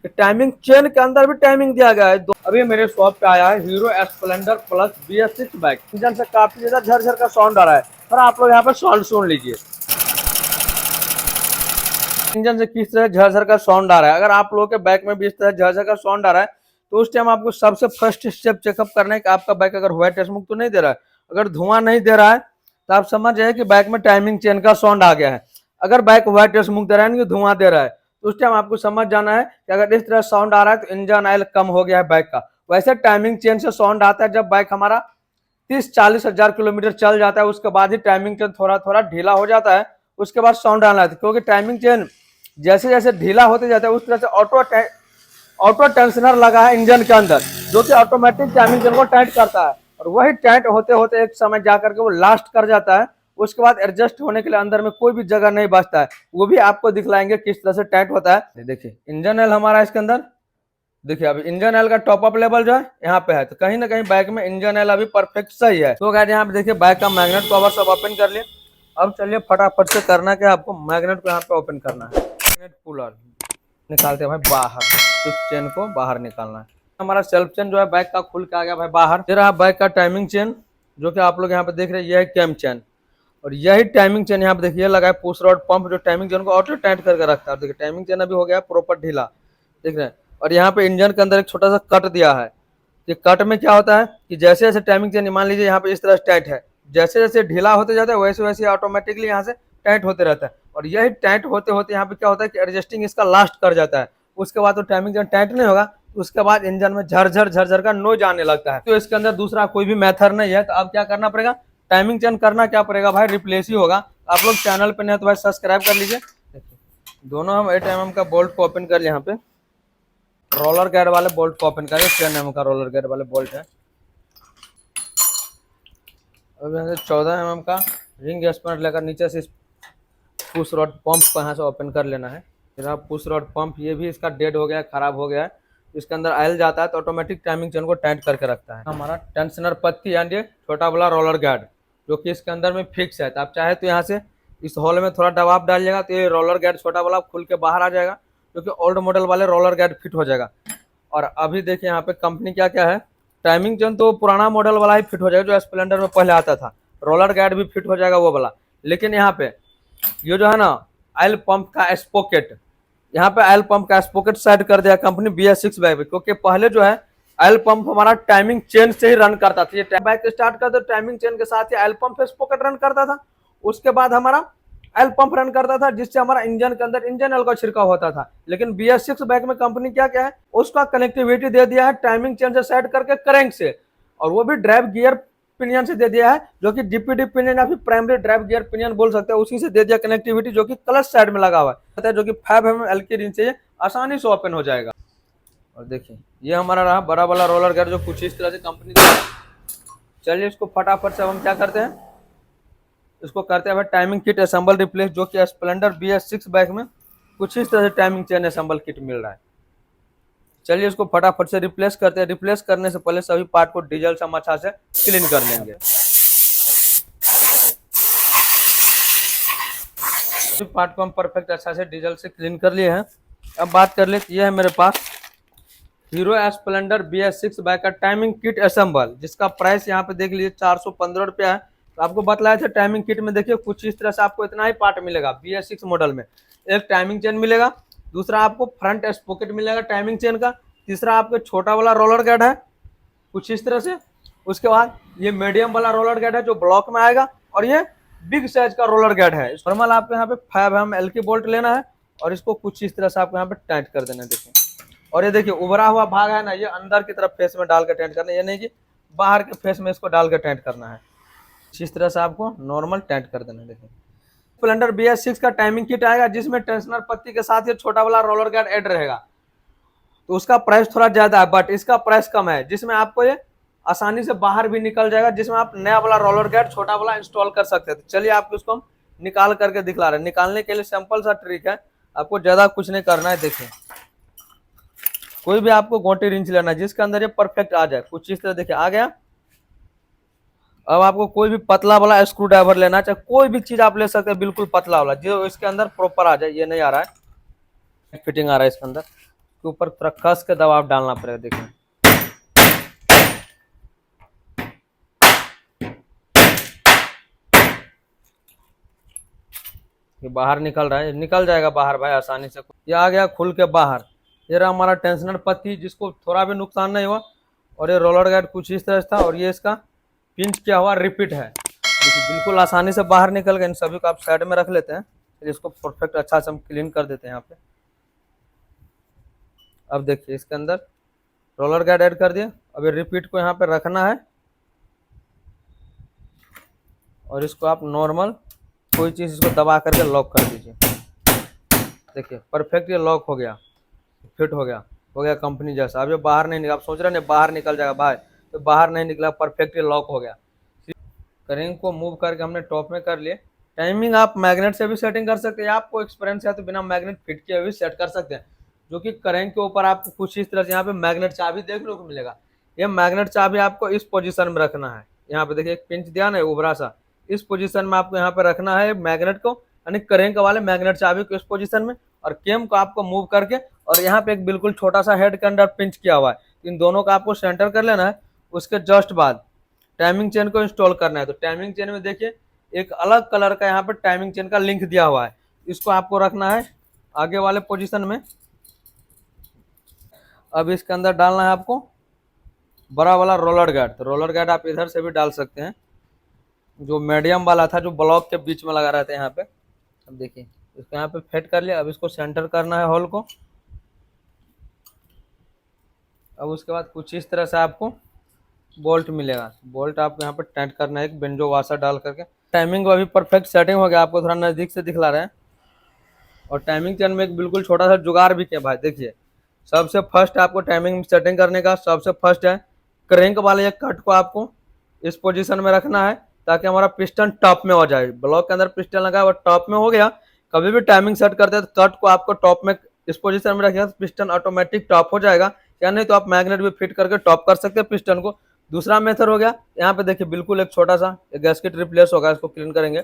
Timing chain के अंदर भी टाइमिंग दिया गया है। अभी मेरे शॉप पे आया है hero Splendor plus BS6 bike. Engine से काफी ज्यादा झरझर का साउंड आ रहा है और आप लोग यहाँ पे साउंड सुन लीजिए इंजन से किस तरह झरझर का साउंड आ रहा है। अगर आप लोगों के बाइक में भी इस तरह झरझर का साउंड आ रहा है तो उस टाइम आपको सबसे फर्स्ट स्टेप चेकअप करना है कि आपका बाइक अगर व्हाइट स्मोक तो नहीं दे रहा है। अगर धुआं नहीं दे रहा है तो आप समझ जाए कि बाइक में टाइमिंग चेन का साउंड आ गया है। अगर बाइक व्हाइट स्मोक दे रहा है धुआं दे रहा है तो उस टाइम आपको समझ जाना है कि अगर इस तरह साउंड आ रहा है तो इंजन ऑयल कम हो गया है बाइक का। वैसे टाइमिंग चेन से साउंड आता है जब बाइक हमारा 30-40 हजार किलोमीटर चल जाता है, उसके बाद ही टाइमिंग चेन थोड़ा थोड़ा ढीला हो जाता है, उसके बाद साउंड आना है। क्योंकि टाइमिंग चेन जैसे जैसे ढीला होते जाता है उस तरह से ऑटो टेंशनर लगा है इंजन के अंदर, जो कि ऑटोमेटिक टाइमिंग चेन को टाइट करता है और वही टाइट होते होते एक समय जाकर के वो लास्ट कर जाता है। उसके बाद एडजस्ट होने के लिए अंदर में कोई भी जगह नहीं बचता है। वो भी आपको दिखलाएंगे किस तरह से टाइट होता है। देखिए इंजन ऑयल हमारा इसके अंदर, देखिए अभी इंजन ऑयल का टॉप अप लेवल जो है यहाँ पे है, तो कहीं ना कहीं बाइक में इंजन ऑयल अभी परफेक्ट सही है। तो गाइस यहाँ पे देखिए बाइक का मैग्नेट कवर सब ओपन कर लिए। अब चलिए फटाफट से करना क्या, आपको मैग्नेट को यहाँ पे ओपन करना है। मैग्नेट पुलर निकालते हैं भाई बाहर, तो चेन को बाहर निकालना है। हमारा सेल्फ चेन जो है बाइक का खुल के आ गया भाई बाहर। फिर रहा बाइक का टाइमिंग चेन जो कि आप लोग यहाँ पे देख रहे हैं, यह है कैम चेन और यही टाइमिंग चेन यहाँ पे देखिए लगा है पुश रॉड पंप, जो टाइमिंग चेन को ऑटो टाइट करके रखता है। देखिए टाइमिंग चेन अभी हो गया प्रॉपर ढीला, देख रहे हैं। और यहाँ पे इंजन के अंदर एक छोटा सा कट दिया है। कि कट में क्या होता है कि जैसे जैसे टाइमिंग चेन मान लीजिए यहाँ पे इस तरह टाइट है, जैसे जैसे ढीला होते जाता है वैसे वैसे ऑटोमेटिकली यहाँ से टाइट होते रहता है। और यही टाइट होते होते यहाँ पे क्या होता है कि एडजस्टिंग इसका लास्ट कर जाता है। उसके बाद तो टाइमिंग चेन टाइट नहीं होगा, उसके बाद इंजन में झरझर झरझर का नॉइज आने लगता है। तो इसके अंदर दूसरा कोई भी मेथड नहीं है। तो अब क्या करना पड़ेगा, टाइमिंग चेन करना क्या पड़ेगा भाई, रिप्लेस ही होगा। आप लोग चैनल पे नहीं तो भाई सब्सक्राइब कर लीजिए। दोनों हम 8 mm का बोल्ट को ओपन कर लिए। यहाँ पे रोलर गार्ड वाले बोल्ट को ओपन करें, 10 mm का रोलर गार्ड वाले बोल्ट है। अब यहाँ से 14 mm का रिंग स्पैनर लेकर नीचे से पुश रॉड पंप को यहाँ से ओपन कर लेना है। फिर आप पुश रॉड पंप, ये भी इसका डेड हो गया है, खराब हो गया है। इसके अंदर ऑयल जाता है तो ऑटोमेटिक टाइमिंग चेन को टाइट करके रखता है। हमारा टेंशनर पत्ती यानी छोटा वाला रोलर गार्ड जो कि इसके अंदर में फिक्स है। तो आप चाहे तो यहाँ से इस होल में थोड़ा दबाव डालिएगा तो ये रोलर गार्ड छोटा वाला खुल के बाहर आ जाएगा, क्योंकि ओल्ड मॉडल वाले रोलर गार्ड फिट हो जाएगा। और अभी देखिए यहाँ पे कंपनी क्या क्या है, टाइमिंग चेन तो पुराना मॉडल वाला ही फिट हो जाएगा जो स्प्लेंडर में पहले आता था, रोलर गार्ड भी फिट हो जाएगा वो वाला। लेकिन यहाँ पे ये जो है ना ऑयल पंप का स्पॉकेट, यहाँ पे ऑयल पंप का स्पॉकेट सेट कर दिया कंपनी BS6 बाइक पे। क्योंकि पहले जो है ऑयल पंप हमारा टाइमिंग चेन से ही रन करता था। ये बाइक स्टार्ट करते टाइमिंग चेन के साथ ही ऑयल पंप स्पॉकेट रन करता था, उसके बाद हमारा ऑयल पंप रन करता था, जिससे हमारा इंजन के अंदर इंजन ऑयल का छिड़काव होता था। लेकिन BS6 बाइक में कंपनी क्या क्या है, उसका कनेक्टिविटी दे दिया है टाइमिंग चेन से सेट करके करेंट से, और वो भी ड्राइव गियर पिनियन से दे दिया है, जो कि DPD पिनियन या फिर प्राइमरी ड्राइव गियर पिनियन बोल सकते हैं, उसी से दे दिया कनेक्टिविटी, जो कि क्लच साइड में लगा हुआ है, जो कि 5 mm की रिंच से आसानी से ओपन हो जाएगा। और देखिए ये हमारा रहा बड़ा वाला रोलर गार्ड जो कुछ इस तरह से कंपनी। चलिए इसको फटाफट से हम क्या करते हैं, इसको करते हैं टाइमिंग किट असेंबल रिप्लेस, जो कि स्प्लेंडर BS6 बाइक में कुछ इस तरह से टाइमिंग चेन असेंबल किट मिल रहा है। चलिए इसको फटाफट से रिप्लेस करते हैं। रिप्लेस करने से पहले सभी पार्ट को डीजल से हम अच्छा से क्लीन कर लेंगे। सभी पार्ट को हम परफेक्ट अच्छा से डीजल से क्लीन कर लिए हैं। अब बात कर लेते, ये है मेरे पास हीरो स्प्लेंडर BS6 बाइक का टाइमिंग किट असेंबल, जिसका प्राइस यहाँ पे देख लीजिए 415 रुपया है। तो आपको बतलाया था टाइमिंग किट में देखिए कुछ इस तरह से आपको इतना ही पार्ट मिलेगा। BS6 मॉडल में एक टाइमिंग चेन मिलेगा, दूसरा आपको फ्रंट स्पॉकेट मिलेगा टाइमिंग चेन का, तीसरा आपको छोटा वाला रोलर गार्ड है कुछ इस तरह से, उसके बाद ये मीडियम वाला रोलर गार्ड है जो ब्लॉक में आएगा, और ये बिग साइज का रोलर गार्ड है। नॉर्मल आपको यहाँ पे 5 mm की बोल्ट लेना है और इसको कुछ इस तरह से आपको यहाँ पे टाइट कर देना है। देखिए, और ये देखिए उभरा हुआ भाग है ना, ये अंदर की तरफ फेस में डाल के टाइट करना है, ये नहीं कि बाहर के फेस में इसको डाल के टाइट करना है। इस तरह से आपको नॉर्मल टाइट कर देना है। देखिए स्प्लेंडर BS6 का टाइमिंग किट आएगा, जिसमें टेंशनर पत्ती के साथ ये छोटा वाला रोलर गार्ड ऐड रहेगा। तो उसका प्राइस थोड़ा ज्यादा है, बट इसका प्राइस कम है, जिसमें आपको ये आसानी से बाहर भी निकल जाएगा, जिसमें आप नया वाला रोलर गार्ड छोटा वाला इंस्टॉल कर सकते हैं। तो चलिए आपको इसको हम निकाल करके दिखला रहे हैं। निकालने के लिए सिंपल सा ट्रिक है, आपको ज्यादा कुछ नहीं करना है। देखिए कोई भी आपको गोटी रिंच लेना है जिसके अंदर ये परफेक्ट आ जाए, कुछ इस तरह देखिए आ गया। अब आपको कोई भी पतला वाला स्क्रू ड्राइवर लेना है, चाहे कोई भी चीज आप ले सकते हैं बिल्कुल पतला वाला, जो इसके अंदर प्रॉपर आ जाए। ये नहीं आ रहा है, फिटिंग आ रहा है इसके अंदर, इसके ऊपर थोड़ा कस के दबाव डालना पड़ेगा। देखिए ये बाहर निकल रहा है, निकल जाएगा बाहर भाई आसानी से। ये आ गया खुल के बाहर। ये रहा हमारा टेंशनर पत्ती, जिसको थोड़ा भी नुकसान नहीं हुआ। और ये रोलर गाइड कुछ इस तरह से था, और ये इसका पिंच किया हुआ रिपीट है, बिल्कुल आसानी से बाहर निकल गए। इन सभी को आप साइड में रख लेते हैं, इसको परफेक्ट अच्छा से हम क्लीन कर देते हैं यहाँ पे। अब देखिए इसके अंदर रोलर गाइड ऐड कर दिए। अब ये रिपीट को यहाँ पे रखना है, और इसको आप नॉर्मल कोई चीज़ इसको दबा करके लॉक कर दीजिए। देखिए परफेक्ट ये लॉक हो गया, फिट हो गया कंपनी जैसा। अब ये बाहर नहीं निकला, आप सोच रहे हैं बाहर निकल जाएगा भाई, तो बाहर नहीं निकला, परफेक्ट ये लॉक हो गया। करेंग को मूव करके हमने टॉप में कर लिए। टाइमिंग आप मैग्नेट से भी सेटिंग कर सकते हैं, आपको एक्सपीरियंस है तो बिना मैग्नेट फिट किए भी सेट कर सकते हैं। जो कि करेंग के ऊपर आपको कुछ इस तरह से यहाँ पे मैग्नेट चाबी देखने को मिलेगा। ये मैग्नेट चाबी आपको इस पोजीशन में रखना है। यहाँ पे देखिए एक पिंच दिया ना उभरा सा, इस पोजीशन में आपको यहाँ पे रखना है मैग्नेट को, यानी करेंग वाले मैग्नेट चाबी को इस पोजीशन में, और केम को आपको मूव करके, और यहाँ पे एक बिल्कुल छोटा सा हेड के अंदर पिंच किया हुआ है, इन दोनों का आपको सेंटर कर लेना है। उसके जस्ट बाद टाइमिंग चेन को इंस्टॉल करना है। तो टाइमिंग चेन में देखिए एक अलग कलर का यहाँ पे टाइमिंग चेन का लिंक दिया हुआ है, इसको आपको रखना है आगे वाले पोजीशन में। अब इसके अंदर डालना है आपको बड़ा वाला रोलर गार्ड। तो रोलर गार्ड आप इधर से भी डाल सकते हैं, जो मीडियम वाला था जो ब्लॉक के बीच में लगा रहता है यहाँ पे। अब देखिए इसको यहाँ पे फिट कर लिया। अब इसको सेंटर करना है होल को। अब उसके बाद कुछ इस तरह से आपको बोल्ट मिलेगा, बोल्ट आपको यहाँ पे टाइट करना है एक बेंजो वाशर डाल करके। टाइमिंग अभी परफेक्ट सेटिंग हो गया, आपको थोड़ा नज़दीक से दिखला रहे हैं। और टाइमिंग चेन में एक बिल्कुल छोटा सा जुगाड़ भी किया भाई। देखिए सबसे फर्स्ट आपको टाइमिंग सेटिंग करने का सबसे फर्स्ट है क्रैंक वाले एक कट को आपको इस पोजीशन में रखना है, ताकि हमारा पिस्टन टॉप में हो जाए। ब्लॉक के अंदर पिस्टन लगा है वो टॉप में हो गया। कभी भी टाइमिंग सेट करते हैं तो कट को आपको टॉप में इस पोजीशन में रखिएगा, तो पिस्टन ऑटोमेटिक टॉप हो जाएगा। या नहीं तो आप मैग्नेट भी फिट करके टॉप कर सकते हैं पिस्टन को। दूसरा मेथड हो गया, यहाँ पे देखिए बिल्कुल एक छोटा सा गैस्केट रिप्लेस होगा, इसको क्लीन करेंगे।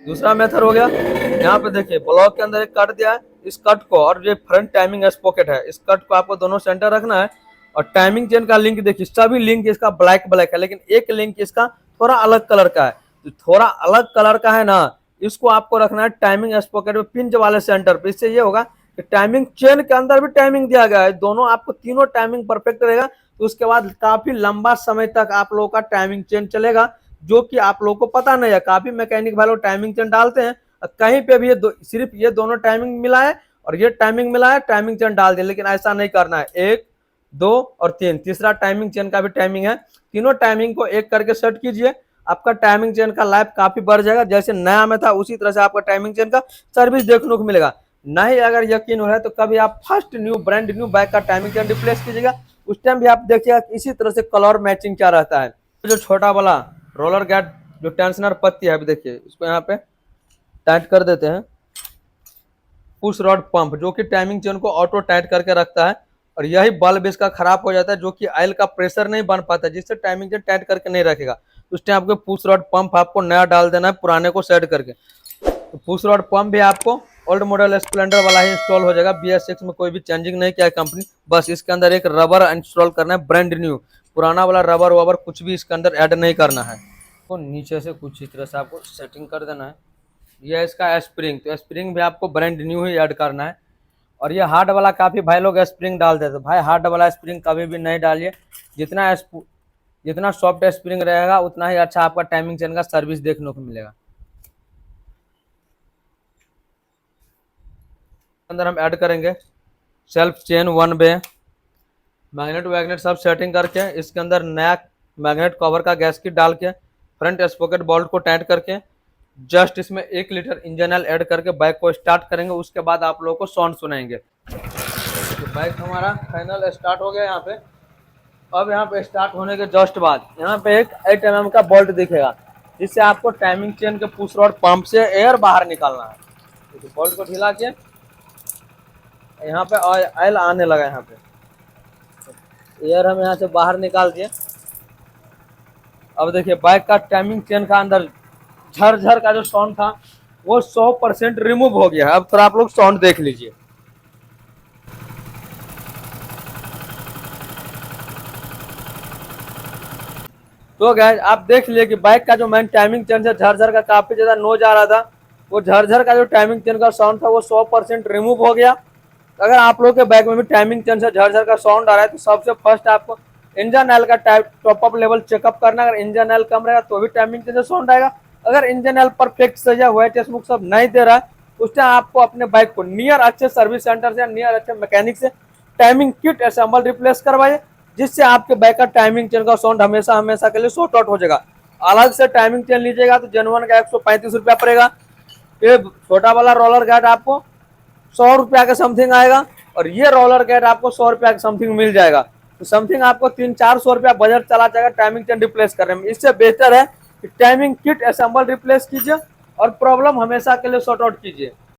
दूसरा मेथड हो गया, यहाँ पे देखिए ब्लॉक के अंदर एक कट दिया है, इस कट को और ये फ्रंट टाइमिंग स्पॉकेट है, इस कट को आपको दोनों सेंटर रखना है। और टाइमिंग चेन का लिंक देखिए सभी लिंक इसका ब्लैक है, लेकिन एक लिंक इसका थोड़ा अलग कलर का है। तो थोड़ा अलग कलर का है ना, इसको आपको रखना है टाइमिंग स्पॉकेट में पिंच वाले सेंटर पे। इससे ये होगा कि टाइमिंग चेन के अंदर भी टाइमिंग दिया गया है, दोनों आपको तीनों टाइमिंग परफेक्ट रहेगा। तो उसके बाद काफी लंबा समय तक आप लोगों का टाइमिंग चेन चलेगा, जो कि आप लोगों को पता नहीं है। काफी मैकेनिक भाई लोग टाइमिंग चेन डालते हैं, कहीं पे भी सिर्फ ये दोनों टाइमिंग मिला है और ये टाइमिंग मिला है, टाइमिंग चेन डाल दिया, लेकिन ऐसा नहीं करना है। 1, 2 और 3 तीसरा टाइमिंग चेन का भी टाइमिंग है, तीनों टाइमिंग को एक करके सेट कीजिए। आपका टाइमिंग चेन का लाइफ काफी बढ़ जाएगा। जैसे नया में था उसी तरह से आपका टाइमिंग चेन का सर्विस देखने को मिलेगा। नहीं अगर यकीन हो रहा है तो कभी आप फर्स्ट ब्रांड न्यू बाइक का टाइमिंग चेन रिप्लेस कीजिएगा, उस टाइम भी आप देखिएगा इसी तरह से कलर मैचिंग क्या रहता है। जो छोटा वाला रोलर गार्ड जो टेंशनर पत्ती है, अभी देखिए इसको यहाँ पे टाइट कर देते हैं। पुश रॉड पंप जो कि टाइमिंग चेन को ऑटो टाइट करके रखता है, और यही बल्ब इसका खराब हो जाता है, जो कि ऑयल का प्रेशर नहीं बन पाता, जिससे टाइमिंग चेन टाइट करके नहीं रखेगा। उस टाइम आपको पुश रॉड पंप आपको नया डाल देना है पुराने को सेट करके। तो पुश रॉड पंप भी आपको ओल्ड मॉडल स्प्लेंडर वाला ही इंस्टॉल हो जाएगा। BS6 में कोई भी चेंजिंग नहीं किया है कंपनी, बस इसके अंदर एक रबर इंस्टॉल करना है ब्रांड न्यू। पुराना वाला रबर वबर कुछ भी इसके अंदर ऐड नहीं करना है। तो नीचे से कुछ इस तरह से आपको सेटिंग कर देना है। यह इसका स्प्रिंग, तो स्प्रिंग भी आपको ब्रांड न्यू ही ऐड करना है। और ये हार्ड वाला काफ़ी भाई लोग स्प्रिंग डाल देते, भाई हार्ड वाला स्प्रिंग कभी भी नहीं डालिए। जितना सॉफ्ट स्प्रिंग रहेगा उतना ही अच्छा आपका टाइमिंग चेन का सर्विस देखने को मिलेगा। अंदर हम ऐड करेंगे सेल्फ चेन 1 वे, मैग्नेट वैग्नेट सब सेटिंग करके इसके अंदर नया मैग्नेट कवर का गैस्केट डाल के फ्रंट स्पॉकेट बोल्ट को टाइट करके जस्ट इसमें 1 लीटर इंजन ऑयल ऐड करके बाइक को स्टार्ट करेंगे। उसके बाद आप लोगों को साउंड सुनाएंगे। तो बाइक हमारा फाइनल स्टार्ट हो गया यहाँ पे। अब यहाँ पे स्टार्ट होने के जस्ट बाद यहाँ पे एक 8 mm का बोल्ट दिखेगा, जिससे आपको टाइमिंग चेन के पुश रॉड पंप से एयर बाहर निकालना है। तो बोल्ट को ढीला किए, यहाँ पे ऑयल आने लगा, यहाँ पे एयर हम यहाँ से बाहर निकाल दिए। अब देखिए बाइक का टाइमिंग चेन का अंदर झर का जो साउंड था वो 100% रिमूव हो गया है। अब थोड़ा आप लोग साउंड देख लीजिए। तो गाइस आप देख लिए कि बाइक का जो मेन टाइमिंग चेन है झरझर का काफी ज्यादा नोज आ रहा था, वो झरझर का जो टाइमिंग चेन का साउंड था वो 100% रिमूव हो गया। अगर आप लोग के बाइक में भी टाइमिंग चेन से झरझर का साउंड आ रहा है तो सबसे फर्स्ट आपको इंजन ऑयल का टॉपअप लेवल चेकअप करना। अगर इंजन ऑयल कम रहेगा तो भी टाइमिंग चेन से साउंड आएगा। अगर इंजन ऑयल परफेक्ट सही है, व्हाइट स्मोक सब नहीं दे रहा है, उस टाइम आपको अपने बाइक को नियर अच्छे सर्विस सेंटर से, नियर अच्छे मैकेनिक से टाइमिंग किट असेंबल रिप्लेस करवाइए, जिससे आपके बाइक का टाइमिंग चेन का साउंड हमेशा हमेशा के लिए सॉर्ट आउट हो जाएगा। अलग से टाइमिंग चेन लीजिएगा तो जेनुअन का 135 रुपया पड़ेगा। ये छोटा वाला रोलर गार्ड आपको 100 रुपया के समथिंग आएगा, और ये रोलर गार्ड आपको 100 रुपया के समथिंग मिल जाएगा। तो समथिंग आपको 300-400 रुपया बजट चला जाएगा टाइमिंग चेन रिप्लेस करने में। इससे बेहतर है कि टाइमिंग किट असेंबल रिप्लेस कीजिए और प्रॉब्लम हमेशा के लिए सॉर्ट आउट कीजिए।